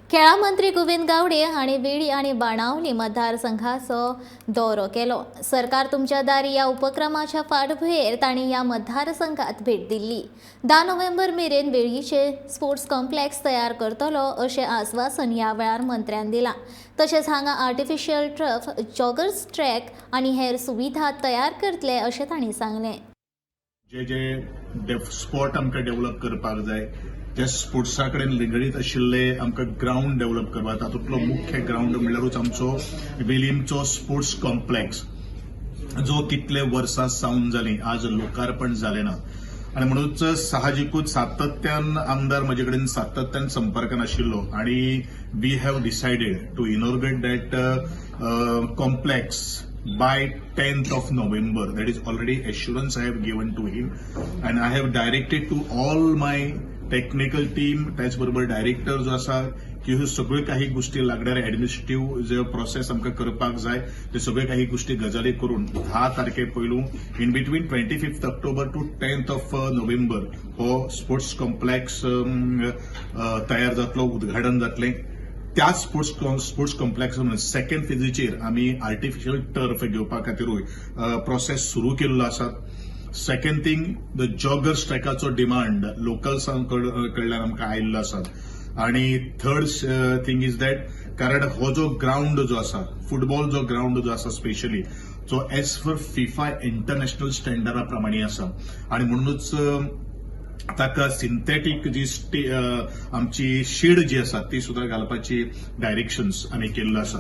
खेळा मंत्री गोविंद गावडे हांणी वेळी आनी बाणावली मतदारसंघाचो दौरो केलो। सरकार तुमच्या दारी या उपक्रमाच्या फाटभुंयेर तांणी ह्या मतदारसंघात भेट दिल्ली। 10 नोव्हेंबर मेरेन वेळीचे स्पोर्ट्स कॉम्प्लेक्स तयार करतलो अशें आश्वासन ह्या वेळार मंत्र्यान दिलां। तशेंच हांगा आर्टिफिशियल टर्फ, जॉगर्स ट्रॅक आनी हेर सुविधा तयार करतले अशें तांणी सांगलें। जे स्पोर्ट आमकां डेव्हलप करपाक जाय, जे स्पोर्ट्सा कडेन निगडीत आशिल्ले आमकां ग्राउंड डेव्हलप करपाक, तातूंतलो मुख्य ग्राउंड म्हणल्यारूच आमचो वेलीमचो स्पोर्ट्स कॉम्प्लेक्स, जो कितले वर्सां सावन जाली, आज लोकार्पण जालें ना। आणि म्हणूनच साहजिकूच सातत्यान आमदार म्हजे कडेन सातत्यान संपर्कान आशिल्लो आणि we have decided to inaugurate that complex by 10th of November. That is already assurance I have given to him, and I have directed to all my technical team, त्याचबरोबर डायरेक्टर जो आसा की ह्यो सगळ्यो काही गोष्टी लागणारे ऍडमिनिस्ट्रेटिव्ह जो प्रोसेस आमकां करपाक जाय, ते सगळे काही गोष्टी गजाली करून 10 तारखे पयलू in between 25th October to 10th of November हो स्पोर्ट्स कॉम्प्लेक्स तयार जातलो, उद्घाटन जातलें। त्या स्पोर्ट्स कॉम्प्लेक्स सेकंड फेजीचेर आमी आर्टिफिशियल टर्फ घेवपा खातीरूय प्रोसेस सुरू केल्लो आसा। सेकंड थिंग, द जॉगर्स ट्रॅकाचो डिमांड लोकल्सां कडल्यान आमकां आयिल्लो आसा। आणि थर्ड थिंग इज दॅट, कारण हो जो ग्राउंड जो आसा, फुटबॉल जो ग्राउंड जो आसा स्पेशली, जो एज फॉर फिफा इंटरनॅशनल स्टँडर्डा प्रमाणे आसा, आणि म्हणूनच ताका सिंथेटीक जी आमची शीड जी आसा ती सुद्धा घालपाची डायरेक्शन्स आमी केल्लो आसा।